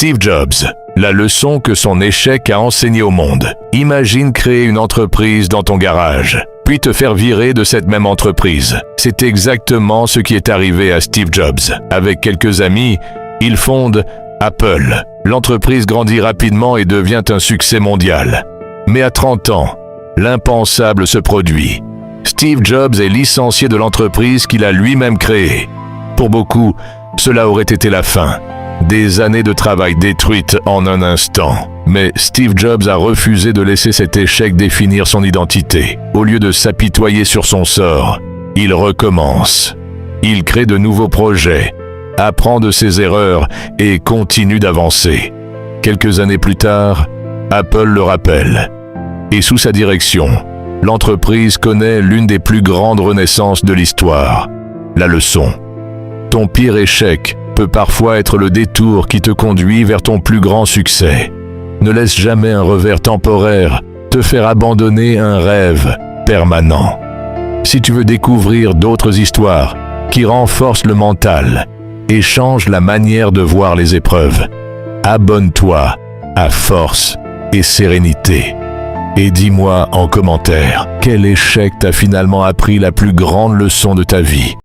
Steve Jobs, la leçon que son échec a enseignée au monde. Imagine créer une entreprise dans ton garage, puis te faire virer de cette même entreprise. C'est exactement ce qui est arrivé à Steve Jobs. Avec quelques amis, il fonde Apple. L'entreprise grandit rapidement et devient un succès mondial. Mais à 30 ans, l'impensable se produit. Steve Jobs est licencié de l'entreprise qu'il a lui-même créée. Pour beaucoup, cela aurait été la fin. Des années de travail détruites en un instant. Mais Steve Jobs a refusé de laisser cet échec définir son identité. Au lieu de s'apitoyer sur son sort, il recommence. Il crée de nouveaux projets, apprend de ses erreurs et continue d'avancer. Quelques années plus tard, Apple le rappelle. Et sous sa direction, l'entreprise connaît l'une des plus grandes renaissances de l'histoire. La leçon. Ton pire échec peut parfois être le détour qui te conduit vers ton plus grand succès. Ne laisse jamais un revers temporaire te faire abandonner un rêve permanent. Si tu veux découvrir d'autres histoires qui renforcent le mental et changent la manière de voir les épreuves, abonne-toi à Force et Sérénité. Et dis-moi en commentaire quel échec t'a finalement appris la plus grande leçon de ta vie.